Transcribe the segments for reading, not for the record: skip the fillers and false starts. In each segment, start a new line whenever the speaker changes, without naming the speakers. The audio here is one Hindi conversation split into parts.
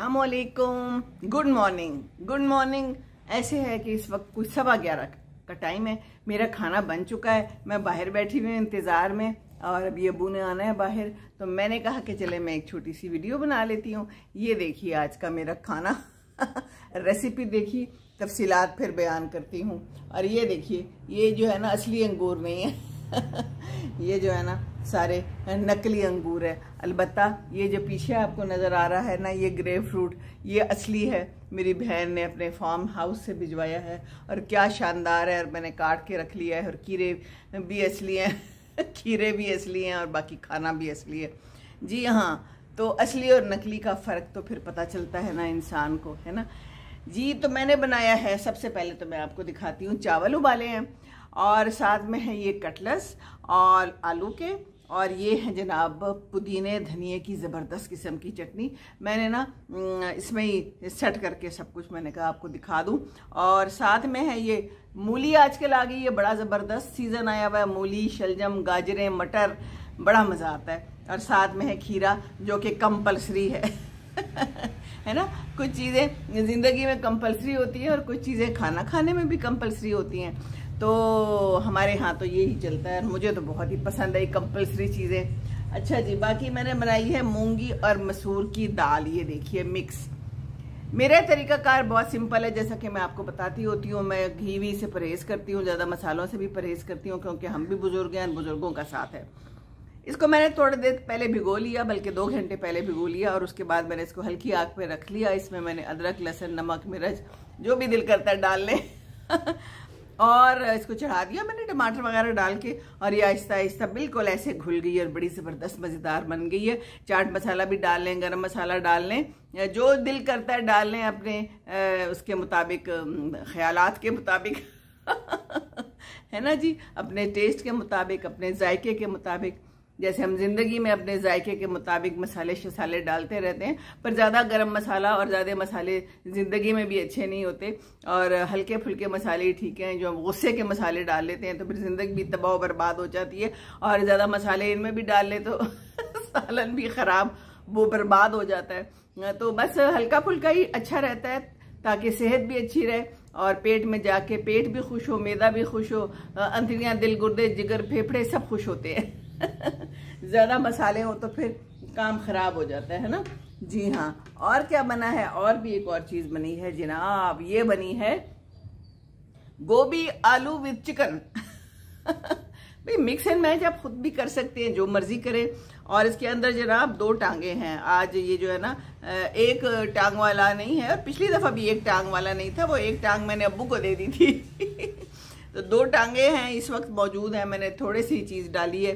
अस्सलामुअलैकुम, गुड मॉर्निंग। ऐसे है कि इस वक्त कुछ 11:15 का टाइम है। मेरा खाना बन चुका है, मैं बाहर बैठी हुई इंतज़ार में और अभी अबू ने आना है बाहर, तो मैंने कहा कि चले मैं एक छोटी सी वीडियो बना लेती हूँ। ये देखिए आज का मेरा खाना रेसिपी देखिए, तफसीलात फिर बयान करती हूँ। और ये देखिए, ये जो है ना असली अंगूर नहीं है ये जो है ना सारे नकली अंगूर है। अलबत्ता ये जो पीछे आपको नज़र आ रहा है ना, ये ग्रेप फ्रूट, ये असली है। मेरी बहन ने अपने फार्म हाउस से भिजवाया है और क्या शानदार है। और मैंने काट के रख लिया है और खीरे भी असली हैं खीरे भी असली हैं और बाकी खाना भी असली है। जी हाँ, तो असली और नकली का फ़र्क तो फिर पता चलता है ना इंसान को, है ना जी। तो मैंने बनाया है, सबसे पहले तो मैं आपको दिखाती हूँ, चावल उबाले हैं और साथ में है ये कटलस और आलू के, और ये है जनाब पुदीने धनिए की ज़बरदस्त किस्म की चटनी। मैंने ना इसमें ही सेट करके सब कुछ मैंने कहा आपको दिखा दूं। और साथ में है ये मूली, आजकल आ गई है, बड़ा ज़बरदस्त सीज़न आया हुआ है। मूली, शलजम, गाजरें, मटर, बड़ा मज़ा आता है। और साथ में है खीरा जो कि कंपल्सरी है है ना। कुछ चीज़ें ज़िंदगी में कंपल्सरी होती हैं और कुछ चीज़ें खाना खाने में भी कंपल्सरी होती हैं। तो हमारे यहाँ तो यही चलता है, मुझे तो बहुत ही पसंद है कंपल्सरी चीज़ें। अच्छा जी, बाकी मैंने बनाई है मूंगी और मसूर की दाल, ये देखिए मिक्स। मेरा तरीकाकार बहुत सिंपल है, जैसा कि मैं आपको बताती होती हूँ। मैं घी वी से परहेज़ करती हूँ, ज़्यादा मसालों से भी परहेज़ करती हूँ, क्योंकि हम भी बुजुर्ग हैं, बुजुर्गों का साथ है। इसको मैंने थोड़ी देर पहले भिगो लिया, बल्कि 2 घंटे पहले भिगो लिया, और उसके बाद मैंने इसको हल्की आग पे रख लिया। इसमें मैंने अदरक, लहसुन, नमक, मिर्च जो भी दिल करता है डाल लें और इसको चढ़ा दिया मैंने टमाटर वगैरह डाल के, और ये आहिस्ता आहिस्ता बिल्कुल ऐसे घुल गई और बड़ी ज़बरदस्त मज़ेदार बन गई है। चाट मसाला भी डाल लें, गरम मसाला डाल लें, जो दिल करता है डाल लें अपने उसके मुताबिक, ख्यालात के मुताबिक है ना जी, अपने टेस्ट के मुताबिक, अपने जायके के मुताबिक। जैसे हम जिंदगी में अपने जायके के मुताबिक मसाले शसाले डालते रहते हैं, पर ज़्यादा गरम मसाला और ज़्यादा मसाले ज़िंदगी में भी अच्छे नहीं होते, और हल्के फुल्के मसाले ही ठीक हैं। जो गुस्से के मसाले डाल लेते हैं तो फिर ज़िंदगी भी तबाह बर्बाद हो जाती है, और ज़्यादा मसाले इनमें भी डाल ले तो सालन भी ख़राब, वो बर्बाद हो जाता है। तो बस हल्का फुल्का ही अच्छा रहता है, ताकि सेहत भी अच्छी रहे और पेट में जाके पेट भी खुश हो, मैदा भी खुश हो, अंतड़ियाँ, दिल, गुर्दे, जिगर, फेफड़े सब खुश होते हैं ज़्यादा मसाले हो तो फिर काम खराब हो जाता है ना जी हाँ। और क्या बना है, और भी एक और चीज़ बनी है जनाब, ये बनी है गोभी आलू विद चिकन भाई मिक्स एंड मैच आप खुद भी कर सकते हैं, जो मर्जी करें। और इसके अंदर जनाब 2 टांगे हैं। आज ये जो है ना एक टांग वाला नहीं है, और पिछली दफ़ा भी एक टांग वाला नहीं था, वो एक टांग मैंने अब्बू को दे दी थी तो 2 टांगे हैं इस वक्त मौजूद हैं। मैंने थोड़ी सी चीज़ डाली है,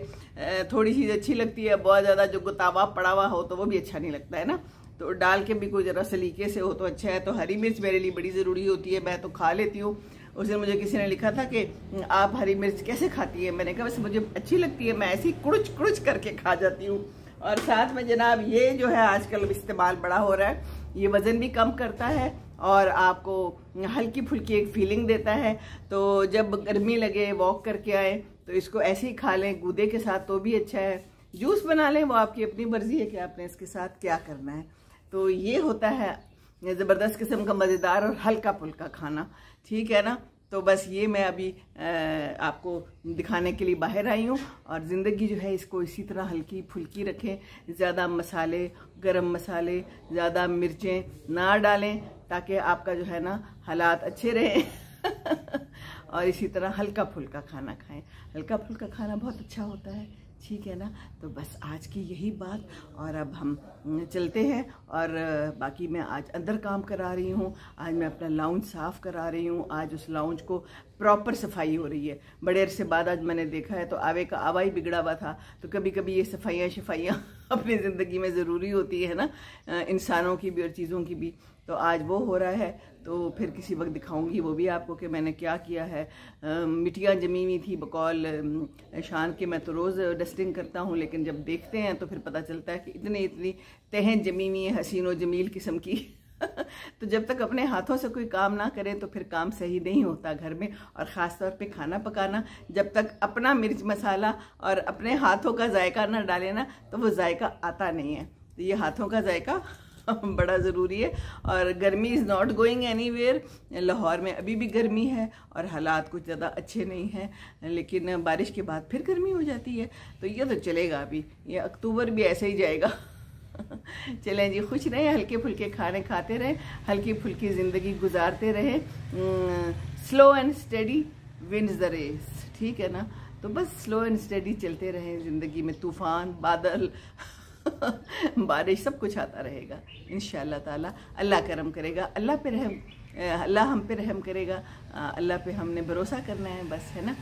थोड़ी चीज़ अच्छी लगती है, बहुत ज़्यादा जो गुतावा पड़ा हुआ हो तो वो भी अच्छा नहीं लगता है ना। तो डाल के भी कोई ज़रा सलीके से हो तो अच्छा है। तो हरी मिर्च मेरे लिए बड़ी ज़रूरी होती है, मैं तो खा लेती हूँ। उस दिन मुझे किसी ने लिखा था कि आप हरी मिर्च कैसे खाती है, मैंने कहा वैसे मुझे अच्छी लगती है, मैं ऐसी कुड़ुच कुड़ुच करके खा जाती हूँ। और साथ में जनाब ये जो है आजकल इस्तेमाल बड़ा हो रहा है, ये वज़न भी कम करता है और आपको हल्की फुल्की एक फीलिंग देता है। तो जब गर्मी लगे, वॉक करके आए तो इसको ऐसे ही खा लें गूदे के साथ तो भी अच्छा है। जूस बना लें, वो आपकी अपनी मर्जी है कि आपने इसके साथ क्या करना है। तो ये होता है ज़बरदस्त किस्म का मज़ेदार और हल्का फुल्का खाना, ठीक है ना। तो बस ये मैं अभी आपको दिखाने के लिए बाहर आई हूँ। और ज़िंदगी जो है इसको इसी तरह हल्की फुल्की रखें, ज़्यादा मसाले, गरम मसाले, ज़्यादा मिर्चें ना डालें, ताकि आपका जो है ना हालात अच्छे रहें और इसी तरह हल्का फुल्का खाना खाएं। हल्का फुल्का खाना बहुत अच्छा होता है, ठीक है ना। तो बस आज की यही बात, और अब हम चलते हैं। और बाकी मैं आज अंदर काम करा रही हूँ, आज मैं अपना लाउंज साफ़ करा रही हूँ। आज उस लाउंज को प्रॉपर सफाई हो रही है, बड़े अरसे बाद आज मैंने देखा है। तो आवे का आवा ही बिगड़ा हुआ था, तो कभी कभी ये सफाइयाँ अपनी ज़िंदगी में ज़रूरी होती है ना, इंसानों की भी और चीज़ों की भी। तो आज वो हो रहा है, तो फिर किसी वक्त दिखाऊंगी वो भी आपको कि मैंने क्या किया है। मिट्टियाँ जमी हुई थी बकौल शान के, मैं तो रोज़ डस्टिंग करता हूँ, लेकिन जब देखते हैं तो फिर पता चलता है कि इतनी तहें जमी हुई है हसीन व जमील किस्म की तो जब तक अपने हाथों से कोई काम ना करें तो फिर काम सही नहीं होता घर में, और ख़ास तौर पे खाना पकाना। जब तक अपना मिर्च मसाला और अपने हाथों का जायका ना डालें ना, तो वो जायका आता नहीं है। तो ये हाथों का जायका बड़ा ज़रूरी है। और गर्मी is not going anywhere. Lahore में अभी भी गर्मी है और हालात कुछ ज़्यादा अच्छे नहीं हैं, लेकिन बारिश के बाद फिर गर्मी हो जाती है, तो ये तो चलेगा। अभी ये अक्टूबर भी ऐसे ही जाएगा। चलें जी, खुश रहें, हल्के फुल्के खाने खाते रहें, हल्की फुल्की ज़िंदगी गुजारते रहें। Slow and steady wins the race, ठीक है ना। तो बस स्लो एंड स्टेडी चलते रहें ज़िंदगी में। तूफ़ान, बादल, बारिश, सब कुछ आता रहेगा इंशाअल्लाह ताला। अल्लाह करम करेगा, अल्लाह हम पे रहम करेगा, अल्लाह पे हमने भरोसा करना है बस, है ना।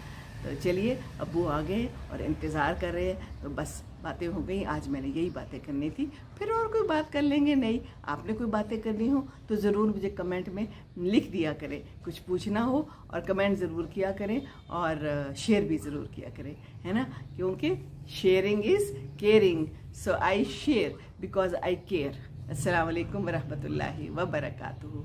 तो चलिए, अब्बू आ गए और इंतज़ार कर रहे हैं, तो बस बातें हो गई। आज मैंने यही बातें करनी थी, फिर और कोई बात कर लेंगे। नहीं, आपने कोई बातें करनी हो तो ज़रूर मुझे कमेंट में लिख दिया करें। कुछ पूछना हो और कमेंट ज़रूर किया करें, और शेयर भी ज़रूर किया करें, है ना, क्योंकि sharing is caring. So I share because I care. अस्सलाम वालेकुम वरहमतुल्लाहि वबरकातुहू।